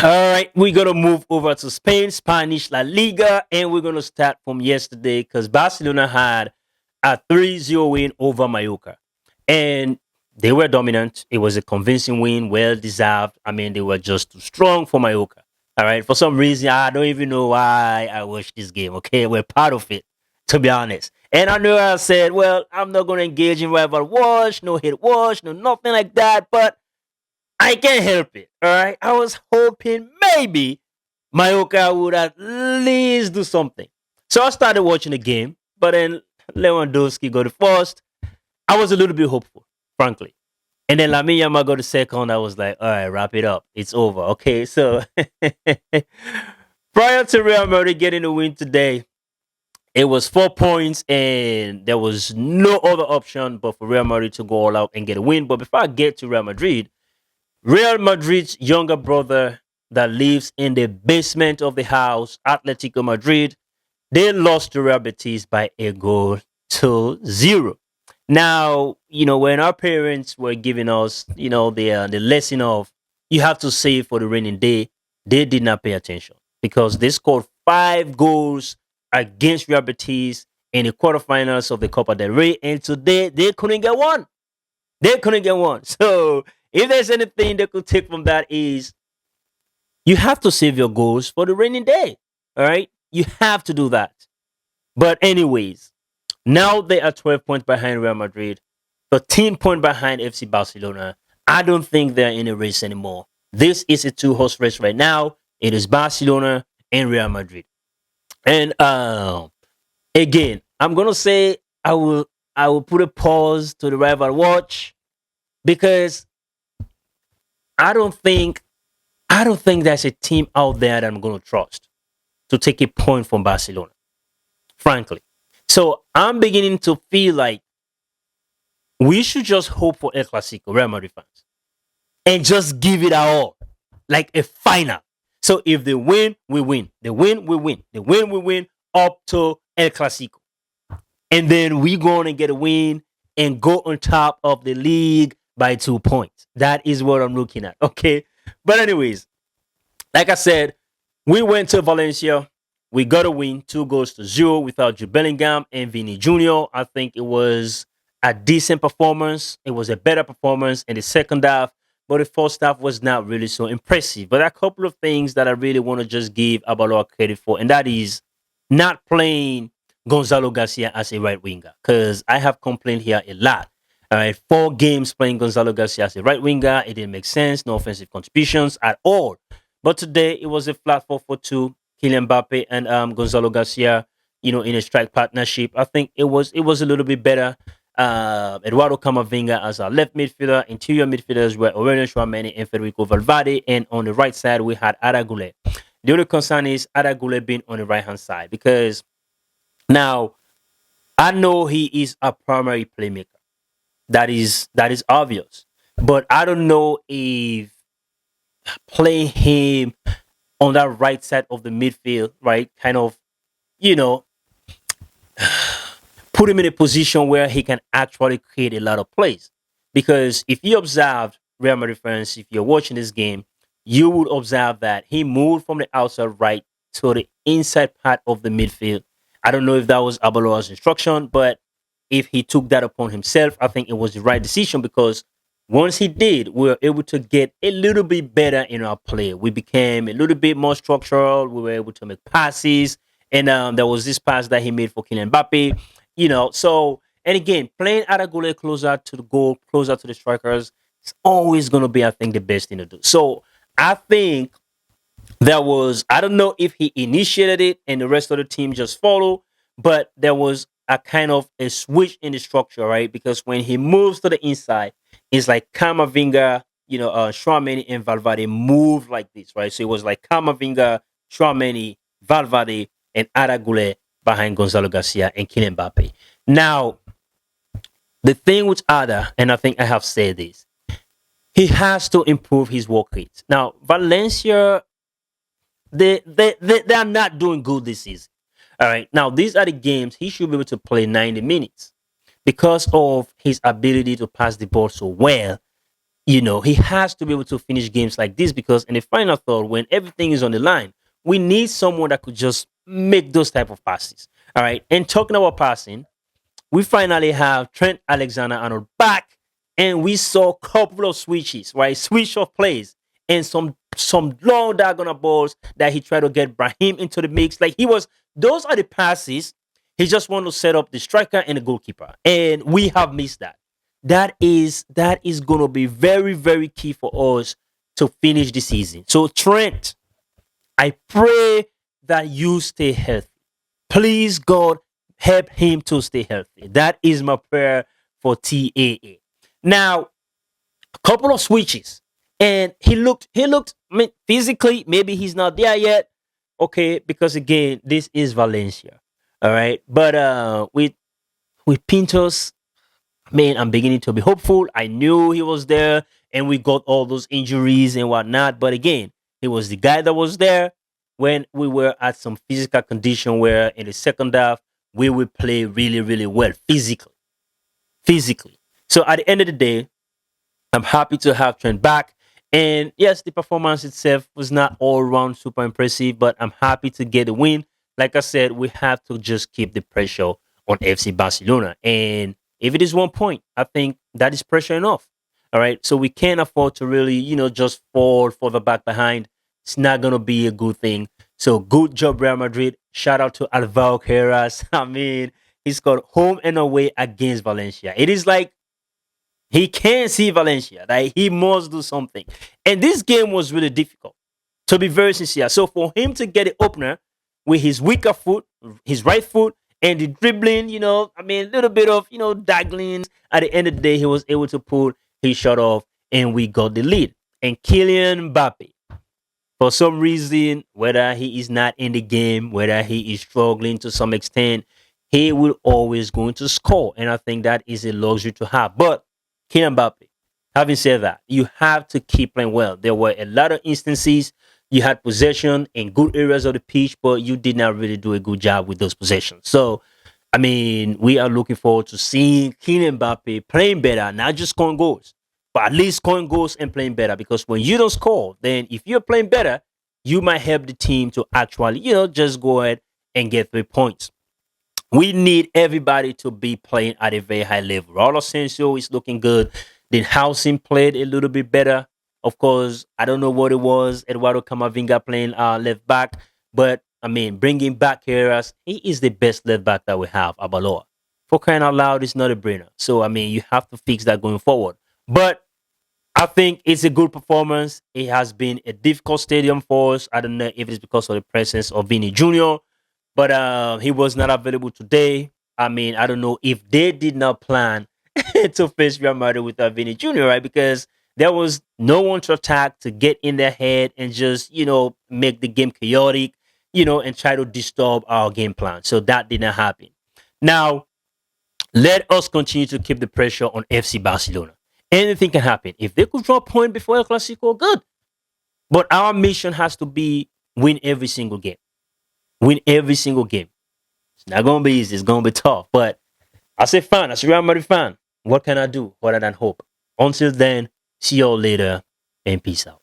All right, we're gonna move over to Spain, Spanish La Liga, and we're gonna start from yesterday because Barcelona had a 3-0 win over Mallorca. And they were dominant. It was a convincing win, well deserved. I mean, they were just too strong for Mallorca. All right, for some reason, I don't even know why I watched this game. Okay, we're part of it, to be honest. And I know I said, well, I'm not gonna engage in rival wash, no hit wash, no nothing like that, but I can't help it. All right. I was hoping maybe Mallorca would at least do something. So I started watching the game, but then Lewandowski got the first. I was a little bit hopeful, frankly. And then Lamine Yamal got the second. I was like, all right, wrap it up. It's over. Okay. So prior to Real Madrid getting the win today, it was 4 points, and there was no other option but for Real Madrid to go all out and get a win. But before I get to Real Madrid's younger brother that lives in the basement of the house, Atletico Madrid, they lost to Real Betis by a goal to 0. Now, when our parents were giving us, the lesson of you have to save for the raining day, they did not pay attention because they scored 5 goals against Real Betis in the quarterfinals of the Copa del Rey, and today they couldn't get one. They couldn't get one. So if there's anything they could take from that is you have to save your goals for the raining day. All right. You have to do that. But anyways, now they are 12 points behind Real Madrid, 13 points behind FC Barcelona. I don't think they're in a race anymore. This is a two-horse race right now. It is Barcelona and Real Madrid. And again, I'm gonna say I will put a pause to the rival watch because I don't think there's a team out there that I'm going to trust to take a point from Barcelona, frankly. So I'm beginning to feel like we should just hope for El Clasico, Real Madrid fans, and just give it all, like a final. So if they win, we win. They win, we win. They win, we win up to El Clasico. And then we go on and get a win and go on top of the league by 2 points. That is what I'm looking at. Okay. But anyways, like I said, we went to Valencia. We got a win, 2 goals to 0 without Jude Bellingham and Vinny Jr. I think it was a decent performance. It was a better performance in the second half, but the first half was not really so impressive. But a couple of things that I really want to just give Abaloa credit for, and that is not playing Gonzalo Garcia as a right winger, because I have complained here a lot. All right, 4 games playing Gonzalo Garcia as a right winger. It didn't make sense. No offensive contributions at all. But today it was a flat 4-4-2. Kylian Mbappe and Gonzalo Garcia, in a strike partnership. I think it was a little bit better. Eduardo Camavinga as our left midfielder. Interior midfielders were Aurelien Chouameni and Federico Valverde. And on the right side, we had Arda Güler. The only concern is Arda Güler being on the right-hand side, because now I know he is a primary playmaker. That is obvious. But I don't know if playing him on that right side of the midfield, right, kind of, put him in a position where he can actually create a lot of plays. Because if you observe Real Madrid fans, if you're watching this game, you would observe that he moved from the outside right to the inside part of the midfield. I don't know if that was Abaloa's instruction, but if he took that upon himself, I think it was the right decision, because once he did, we were able to get a little bit better in our play. We became a little bit more structural. We were able to make passes. And there was this pass that he made for Kylian Mbappe. So, and again, playing Arda Güler closer to the goal, closer to the strikers, it's always going to be, I think, the best thing to do. So I think I don't know if he initiated it and the rest of the team just followed, but there was a kind of a switch in the structure, right? Because when he moves to the inside, it's like Camavinga, Chouameni and Valverde move like this, right? So it was like Camavinga, Chouameni, Valverde, and Arda Güler behind Gonzalo Garcia and Kylian Mbappe. Now, the thing with Arda, and I think I have said this, he has to improve his work rate. Now, Valencia, they are not doing good this season. All right. Now, these are the games he should be able to play 90 minutes because of his ability to pass the ball so well. he has to be able to finish games like this because in the final third, when everything is on the line, we need someone that could just make those type of passes. All right. And talking about passing, we finally have Trent Alexander-Arnold back, and we saw a couple of switches, right? Switch of plays and some long diagonal balls that he tried to get Brahim into the mix. Like those are the passes. He just want to set up the striker and the goalkeeper, and we have missed that. That is gonna be very very key for us to finish the season. So Trent, I pray that you stay healthy. Please, God, help him to stay healthy. That is my prayer for TAA. Now, a couple of switches, and he looked. I mean, physically, maybe he's not there yet. Okay, because again, this is Valencia. All right, but with Pintos, man, I'm beginning to be hopeful. I knew he was there, and we got all those injuries and whatnot. But again, he was the guy that was there when we were at some physical condition where in the second half we would play really, really well physically. Physically. So at the end of the day, I'm happy to have Trent back. And yes, the performance itself was not all around super impressive, but I'm happy to get a win. Like I said, we have to just keep the pressure on FC Barcelona. And if it is 1 point, I think that is pressure enough. All right. So we can't afford to really, just fall further back behind. It's not going to be a good thing. So good job, Real Madrid. Shout out to Alvaro Carreras. I mean, he scored home and away against Valencia. It is like he can't see Valencia. Like he must do something. And this game was really difficult, to be very sincere. So for him to get an opener with his weaker foot, his right foot, and the dribbling, I mean, a little bit of, daggling. At the end of the day, he was able to pull his shot off, and we got the lead. And Kylian Mbappe, for some reason, whether he is not in the game, whether he is struggling to some extent, he will always going to score. And I think that is a luxury to have. But Kylian Mbappe, having said that, you have to keep playing well. There were a lot of instances you had possession in good areas of the pitch, but you did not really do a good job with those possessions. So, I mean, we are looking forward to seeing Kylian Mbappe playing better, not just scoring goals, but at least scoring goals and playing better. Because when you don't score, then if you're playing better, you might help the team to actually, just go ahead and get 3 points. We need everybody to be playing at a very high level. Raul Asensio is looking good. Then Housing played a little bit better. Of course, I don't know what it was. Eduardo Camavinga playing left back. But, I mean, bringing back Heras, he is the best left back that we have, Abaloa. For crying out loud, it's not a brainer. So, I mean, you have to fix that going forward. But I think it's a good performance. It has been a difficult stadium for us. I don't know if it's because of the presence of Vinny Jr., but he was not available today. I mean, I don't know if they did not plan to face Real Madrid without Vinny Jr., right? Because there was no one to attack, to get in their head and just, make the game chaotic, and try to disturb our game plan. So that did not happen. Now, let us continue to keep the pressure on FC Barcelona. Anything can happen. If they could draw a point before El Clasico, good. But our mission has to be win every single game. Win every single game. It's not going to be easy. It's going to be tough. But as a fan, as a Real Madrid fan, what can I do other than hope? Until then, see y'all later and peace out.